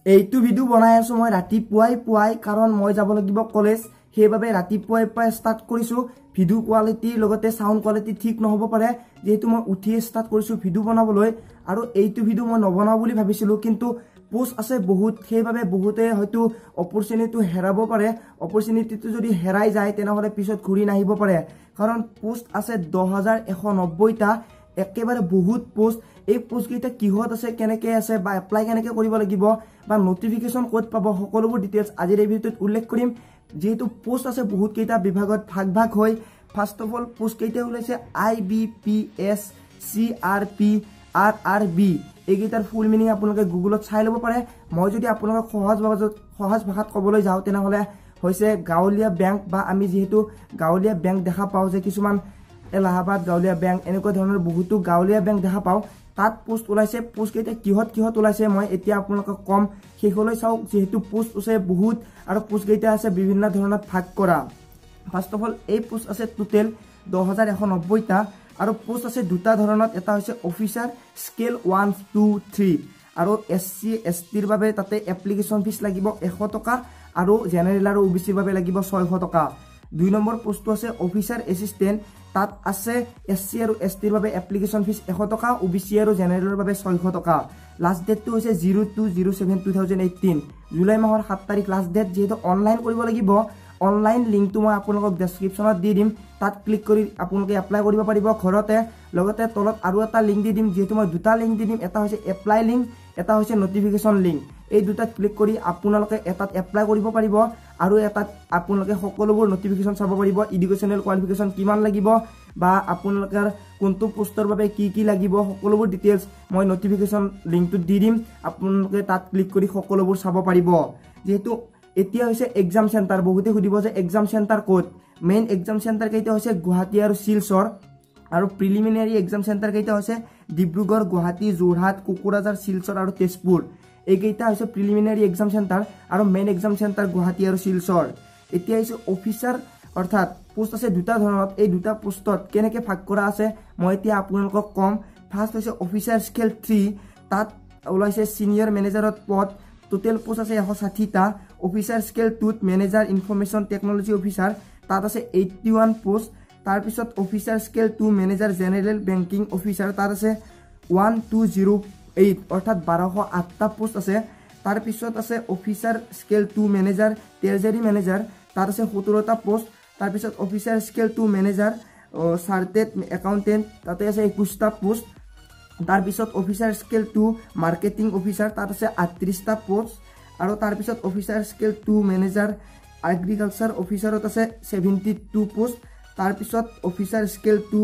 এইটো ভিডিও বনাই আছো মই ৰাতিপুৱাই কাৰণ মই যাব লাগিব কলেজ সেইবাবে ৰাতিপুৱাই ষ্টাৰ্ট কৰিছো ভিডিও কোৱালিটিৰ লগতে সাউন্ড কোৱালিটি ঠিক নহব পাৰে যেহেতু মই উঠি ষ্টাৰ্ট কৰিছো ভিডিও বনাবলৈ আৰু এইটো ভিডিও মই নবনাও বুলি ভাবিছিলো কিন্তু পোষ্ট আছে বহুত সেইবাবে বহুতে হয়তো অপৰচুনিটি হেৰাব পাৰে অপৰচুনিটিটো যদি হেৰাই যায় তেনেহলে পিছত ঘূৰি নাহিব পাৰে কাৰণ পোষ্ট আছে 10190 টা একেবাৰে বহুত পোষ্ট এই পোষ্ট কেইটা কিহত আছে কেনেকে আছে বা এপ্লাই কেনেকে কৰিব লাগিব বা নটিফিকেশন কোড পাব সকলোবোৰ ডিটেইলছ আজিৰ এই ভিডিওত উল্লেখ কৰিম যেহেতু পোষ্ট আছে বহুত কেইটা বিভাগত ভাগ হৈ ফাৰ্স্ট অফ অল পোষ্ট কেইটা ওলাইছে IBPS CRP RRB এইকেইটাৰ ফুল মিনিং আপোনালোকে গুগলত চাই ল'ব পাৰে মই যদি আপোনালোকক সহজ ভাষাত ক'বলৈ যাওঁ তেনেহলে হৈছে গাঁৱলীয়া বেংক বা আমি যেহেতু গাঁৱলীয়া বেংক দেখা পাওঁ যে কিছুমান এলাহাবাদ গাঁৱলীয়া বেংক এনেকুৱা ধৰণৰ বহুতো গাঁৱলীয়া বেংক দেখা পাওঁ তাত পোষ্ট ওলাইছে পোষ্ট কেইটা কিহত ওলাইছে মই এতিয়া আপোনালোকক কম শেষলৈ চাওক যেহেতু পোষ্ট আছে বহুত আৰু পোষ্ট কেইটা আছে বিভিন্ন ধৰণত ভাগ কৰা ফাৰ্স্ট অফ অল এই পোষ্ট আছে টোটেল 10190 টা আৰু পোষ্ট আছে দুটা ধৰণত এটা হৈছে অফিচাৰ স্কেল 1 2 3 আৰু SC ST ৰ বাবে তাতে এপ্লিকেশন ফিস লাগিব 100 টকা আৰু জেনাৰেল আৰু OBC ৰ বাবে লাগিব 600 টকা দুই নম্বৰ পোষ্টটো আছে অফিচাৰ এসিস্ট্যান্ট তাত আছে SC আৰু ST ৰ বাবে এপ্লিকেশন ফিস 100 টকা OBC আৰু জেনাৰেলৰ বাবে 600 টকা লাষ্ট ডেটটো হৈছে 02/07/2018 জুলাই মাহৰ 7 তাৰিখ লাষ্ট ডেট যেহেতু অনলাইন কৰিব লাগিব অনলাইন লিংকটো মই আপোনালোকক ডেসক্ৰিপচনত দি দিম তাত ক্লিক কৰি আপোনালোকে এপ্লাই কৰিব পাৰিব ঘৰতে লগতে তলত আৰু এটা লিংক দি দিম যেহেতু মই দুটা লিংক দি দিম এটা হৈছে এপ্লাই লিংক এটা হৈছে নটিফিকেশন লিংক এই দুটাত ক্লিক কৰি আপোনালোকে এটাত এপ্লাই কৰিব পাৰিব আৰু এটাত আপোনালোকে সকলোবোৰ নটিফিকেশন চাব পাৰিব এডুকেশনাল কোৱালিফিকেশন কিমান লাগিব বা আপোনালোকৰ কোনটো পোষ্টৰ বাবে কি লাগিব সকলোবোৰ ডিটেইলছ মই নটিফিকেশন লিংকটো দি দিম আপোনালোকে তাত ক্লিক কৰি সকলোবোৰ চাব পাৰিব যেহেতু এতিয়া হৈছে এক্সাম সেন্টাৰ বহুতে খুদিব যে exam centre code main exam centre কেইটা হৈছে গুৱাহাটী আৰু শিলচৰ আৰু প্ৰিলিমিনাৰী এক্সাম সেন্টাৰ কেইটা হৈছে ডিব্ৰুগড় গুৱাহাটী যোৰহাট কোকৰাঝাৰ শিলচৰ আৰু তেজপুৰ এইকেইটা হৈছে প্ৰিলিমিনাৰী এক্সাম সেন্টাৰ আৰু মেইন এক্সাম সেন্টাৰ গুৱাহাটী আৰু শিলচৰ এতিয়া হৈছে অফিচাৰ অৰ্থাৎ পোষ্ট আছে দুটা ধৰণত এই দুটা পোষ্টত কেনেকে ভাগ কৰা আছে মই এতিয়া আপোনালোকক কম ফাৰ্স্ট হৈছে অফিচাৰ স্কেল 3 তাত ওলাইছে সিনিয়ৰ মেনেজাৰত পদ টোটেল পোষ্ট আছে 160 টা officer scale 2 manager information technology officer তাত আছে 81 পোষ্ট তাৰ পিছত officer scale 2 manager general banking officer তাত আছে 1208 অৰ্থাৎ 1208 টা পোষ্ট আছে তাৰ পিছত আছে officer scale 2 manager treasury manager তাত আছে 17 টা পোষ্ট তাৰ পিছত officer scale 2 manager chartered accountant তাতে আছে 21 টা পোষ্ট তাৰ পিছত অফিচাৰ স্কেল 2 মাৰ্কেটিং অফিচাৰ তাত আছে 38 টা পোষ্ট আৰু তাৰ পিছত অফিচাৰ স্কেল 2 মেনেজাৰ এগ্ৰিকালচাৰ অফিচাৰত আছে 72 পোষ্ট তাৰ পিছত অফিচাৰ স্কেল 2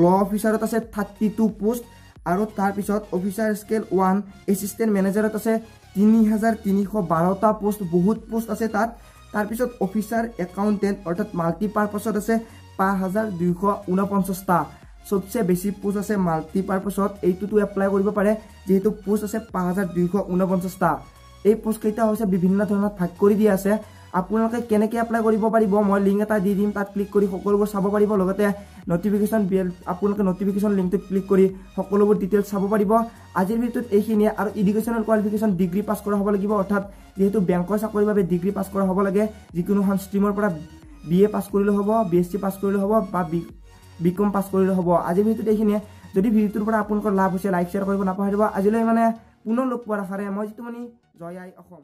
ল অফিচাৰত আছে 32 পোষ্ট আৰু তাৰ পিছত অফিচাৰ স্কেল 1 এসিস্ট্যান্ট মেনেজাৰত আছে 3312 টা পোষ্ট বহুত পোষ্ট আছে তাত তাৰ পিছত অফিচাৰ একাউন্টেন্ট অৰ্থাৎ মাল্টিপাৰপাছত আছে 5249 টা সবচেয়ে বেছি পোষ্ট আছে মাল্টিপাৰপাছত এইটোটো এপ্লাই কৰিব পাৰে যেহেতু পোষ্ট আছে 5249 টা এই পোষ্ট কেইটা হৈছে বিভিন্ন ধৰণত ভাগ কৰি দিয়া আছে আপোনালোকে কেনেকৈ এপ্লাই কৰিব পাৰিব মই লিংক এটা দি দিম তাত ক্লিক কৰি সকলোবোৰ চাব পাৰিব লগতে নটিফিকেশন বেল আপোনালোকে নটিফিকেশন লিংকটো ক্লিক কৰি সকলোবোৰ ডিটেইলছ চাব পাৰিব আজিৰ ভিডিওত এইখিনিয়ে আৰু এডুকেশনাল কোৱালিফিকেশন ডিগ্ৰী পাছ কৰা হ'ব লাগিব অৰ্থাৎ যেহেতু বেংকৰ চাকৰিৰ বাবে ডিগ্ৰী পাছ কৰা হ'ব লাগে যিকোনো এখন ষ্ট্ৰীমৰ পৰা BA পাছ কৰিলে হ'ব BSc পাছ কৰিলে হ'ব বা BCom পাছ কৰিলে হ'ব আজিৰ ভিডিওত এইখিনিয়ে যদি ভিডিওটোৰ পৰা আপোনালোকৰ লাভ হৈছে লাইক শ্বেয়াৰ কৰিব নাপাহৰিব আজিলৈ মানে পুনৰ লগ পোৱাৰ আশাৰে মই জিতুমণি জয় আই অসম।